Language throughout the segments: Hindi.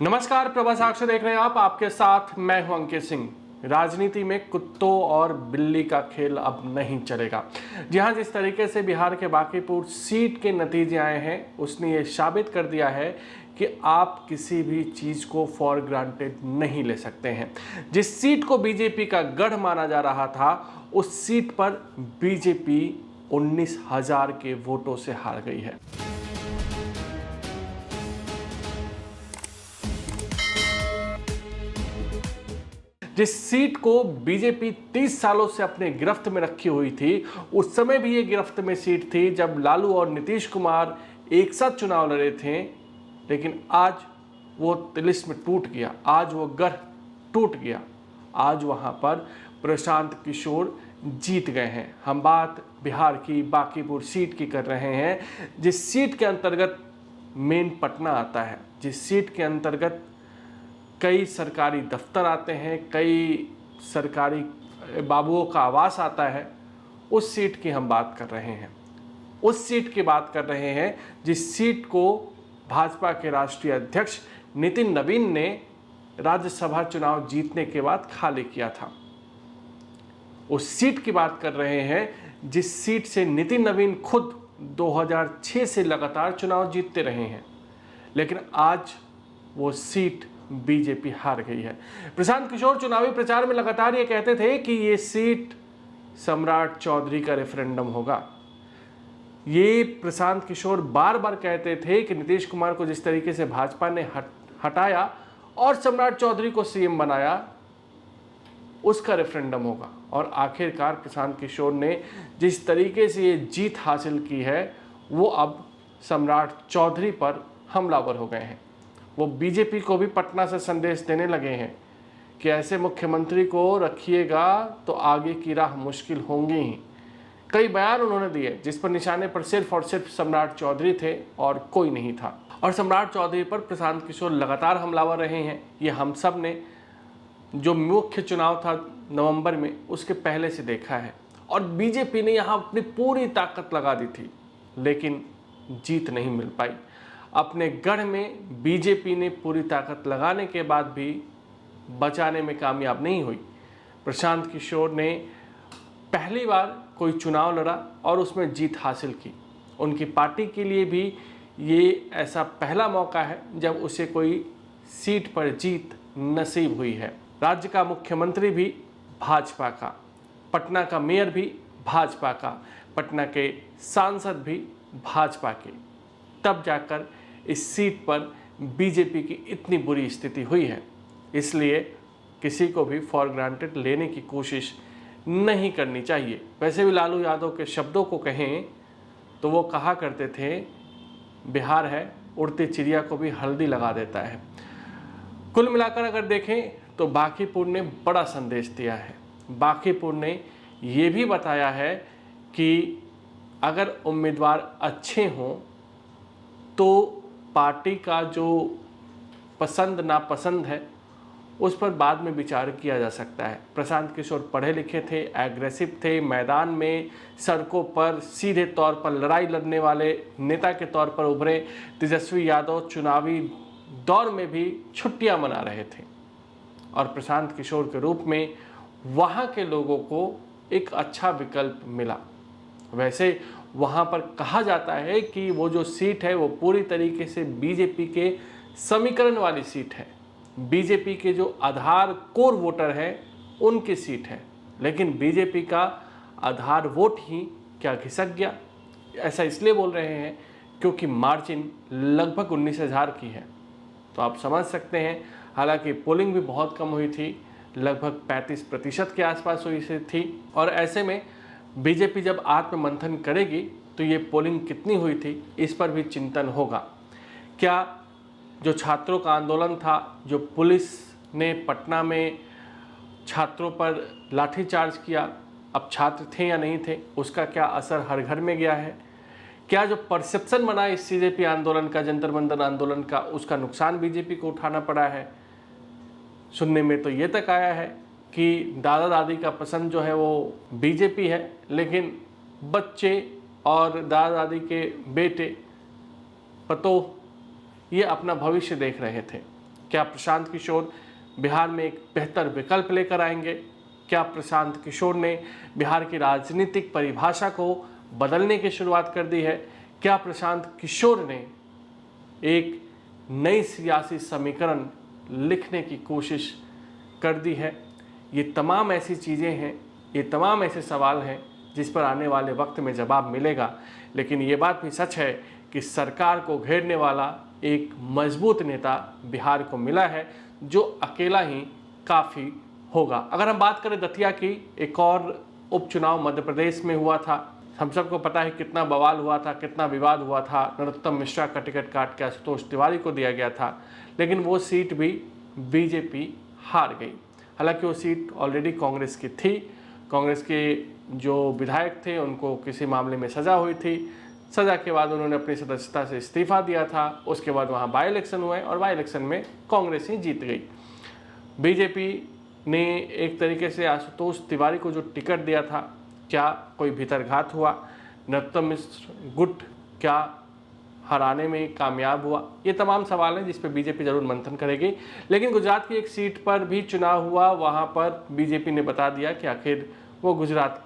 नमस्कार, प्रभा साक्ष्य देख रहे हैं आप। आपके साथ मैं हूं अंकित सिंह। राजनीति में कुत्तों और बिल्ली का खेल अब नहीं चलेगा। जी हां, जिस तरीके से बिहार के बांकीपुर सीट के नतीजे आए हैं उसने ये साबित कर दिया है कि आप किसी भी चीज़ को फॉर ग्रांटेड नहीं ले सकते हैं। जिस सीट को बीजेपी का गढ़ माना जा रहा था उस सीट पर बीजेपी 19,000 के वोटों से हार गई है। जिस सीट को बीजेपी 30 सालों से अपने गिरफ्त में रखी हुई थी, उस समय भी ये गिरफ्त में सीट थी जब लालू और नीतीश कुमार एक साथ चुनाव लड़े थे। लेकिन आज वो तिलिस्म टूट गया, आज वो गढ़ टूट गया। आज वहां पर प्रशांत किशोर जीत गए हैं। हम बात बिहार की बांकीपुर सीट की कर रहे हैं, जिस सीट के अंतर्गत मेन पटना आता है, जिस सीट के अंतर्गत कई सरकारी दफ्तर आते हैं, कई सरकारी बाबुओं का आवास आता है। उस सीट की हम बात कर रहे हैं। उस सीट की बात कर रहे हैं जिस सीट को भाजपा के राष्ट्रीय अध्यक्ष नितिन नवीन ने राज्यसभा चुनाव जीतने के बाद खाली किया था। उस सीट की बात कर रहे हैं जिस सीट से नितिन नवीन खुद 2006 से लगातार चुनाव जीतते रहे हैं, लेकिन आज वो सीट बीजेपी हार गई है। प्रशांत किशोर चुनावी प्रचार में लगातार ये कहते थे कि ये सीट सम्राट चौधरी का रेफरेंडम होगा। ये प्रशांत किशोर बार बार कहते थे कि नीतीश कुमार को जिस तरीके से भाजपा ने हटाया और सम्राट चौधरी को सीएम बनाया, उसका रेफरेंडम होगा। और आखिरकार प्रशांत किशोर ने जिस तरीके से ये जीत हासिल की है, वो अब सम्राट चौधरी पर हमलावर हो गए हैं। वो बीजेपी को भी पटना से संदेश देने लगे हैं कि ऐसे मुख्यमंत्री को रखिएगा तो आगे की राह मुश्किल होंगी ही। कई बयान उन्होंने दिए जिस पर निशाने पर सिर्फ और सिर्फ सम्राट चौधरी थे और कोई नहीं था। और सम्राट चौधरी पर प्रशांत किशोर लगातार हमलावर रहे हैं। ये हम सब ने जो मुख्य चुनाव था नवंबर में, उसके पहले से देखा है। और बीजेपी ने यहाँ अपनी पूरी ताकत लगा दी थी, लेकिन जीत नहीं मिल पाई। अपने गढ़ में बीजेपी ने पूरी ताकत लगाने के बाद भी बचाने में कामयाब नहीं हुई। प्रशांत किशोर ने पहली बार कोई चुनाव लड़ा और उसमें जीत हासिल की। उनकी पार्टी के लिए भी ये ऐसा पहला मौका है जब उसे कोई सीट पर जीत नसीब हुई है। राज्य का मुख्यमंत्री भी भाजपा का, पटना का मेयर भी भाजपा का, पटना के सांसद भी भाजपा के। तब जाकर इस सीट पर बीजेपी की इतनी बुरी स्थिति हुई है। इसलिए किसी को भी फॉर ग्रांटेड लेने की कोशिश नहीं करनी चाहिए। वैसे भी लालू यादव के शब्दों को कहें तो वो कहा करते थे, बिहार है उड़ती चिड़िया को भी हल्दी लगा देता है। कुल मिलाकर अगर देखें तो बांकीपुर ने बड़ा संदेश दिया है। बांकीपुर ने ये भी बताया है कि अगर उम्मीदवार अच्छे हों तो पार्टी का जो पसंद नापसंद है उस पर बाद में विचार किया जा सकता है। प्रशांत किशोर पढ़े लिखे थे, एग्रेसिव थे, मैदान में सड़कों पर सीधे तौर पर लड़ाई लड़ने वाले नेता के तौर पर उभरे। तेजस्वी यादव चुनावी दौर में भी छुट्टियां मना रहे थे और प्रशांत किशोर के रूप में वहाँ के लोगों को एक अच्छा विकल्प मिला। वैसे वहाँ पर कहा जाता है कि वो जो सीट है वो पूरी तरीके से बीजेपी के समीकरण वाली सीट है। बीजेपी के जो आधार कोर वोटर हैं उनकी सीट है, लेकिन बीजेपी का आधार वोट ही क्या खिसक गया। ऐसा इसलिए बोल रहे हैं क्योंकि मार्जिन लगभग 19,000 की है। तो आप समझ सकते हैं, हालांकि पोलिंग भी बहुत कम हुई थी, लगभग 35% के आसपास हुई थी। और ऐसे में बीजेपी जब आत्ममंथन करेगी तो ये पोलिंग कितनी हुई थी इस पर भी चिंतन होगा। क्या जो छात्रों का आंदोलन था, जो पुलिस ने पटना में छात्रों पर लाठीचार्ज किया, अब छात्र थे या नहीं थे, उसका क्या असर हर घर में गया है? क्या जो परसेप्शन बना इस सीजेपी आंदोलन का, जंतर मंतर आंदोलन का, उसका नुकसान बीजेपी को उठाना पड़ा है? सुनने में तो ये तक आया है कि दादा दादी का पसंद जो है वो बीजेपी है, लेकिन बच्चे और दादा दादी के बेटे पतोह ये अपना भविष्य देख रहे थे। क्या प्रशांत किशोर बिहार में एक बेहतर विकल्प लेकर आएंगे? क्या प्रशांत किशोर ने बिहार की राजनीतिक परिभाषा को बदलने की शुरुआत कर दी है? क्या प्रशांत किशोर ने एक नई सियासी समीकरण लिखने की कोशिश कर दी है? ये तमाम ऐसी चीज़ें हैं, ये तमाम ऐसे सवाल हैं जिस पर आने वाले वक्त में जवाब मिलेगा। लेकिन ये बात भी सच है कि सरकार को घेरने वाला एक मजबूत नेता बिहार को मिला है जो अकेला ही काफ़ी होगा। अगर हम बात करें दतिया की, एक और उपचुनाव मध्य प्रदेश में हुआ था। हम सबको पता है कितना बवाल हुआ था, कितना विवाद हुआ था। नरोत्तम मिश्रा का टिकट काट के आशुतोष तिवारी को दिया गया था, लेकिन वो सीट भी बीजेपी हार गई। हालांकि वो सीट ऑलरेडी कांग्रेस की थी। कांग्रेस के जो विधायक थे उनको किसी मामले में सज़ा हुई थी। सज़ा के बाद उन्होंने अपनी सदस्यता से इस्तीफा दिया था। उसके बाद वहाँ बाई इलेक्शन हुए और बाई इलेक्शन में कांग्रेस ही जीत गई। बीजेपी ने एक तरीके से आशुतोष तिवारी को जो टिकट दिया था, क्या कोई भीतरघात हुआ? नरोत्तम मिश्र गुट क्या हराने में कामयाब हुआ? ये तमाम सवाल हैं जिस पर बीजेपी जरूर मंथन करेगी। लेकिन गुजरात की एक सीट पर भी चुनाव हुआ, वहाँ पर बीजेपी ने बता दिया कि आखिर वो गुजरात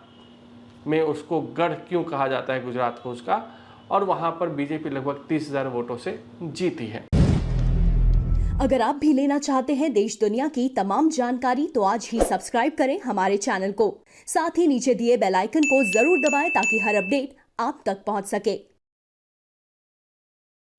में उसको गढ़ क्यों कहा जाता है गुजरात को उसका, और वहाँ पर बीजेपी लगभग 30,000 वोटों से जीती है। अगर आप भी लेना चाहते हैं देश दुनिया की तमाम जानकारी तो आज ही सब्सक्राइब करें हमारे चैनल को। साथ ही नीचे दिए बेल आइकन को जरूर दबाएं ताकि हर अपडेट आप तक पहुंच सके।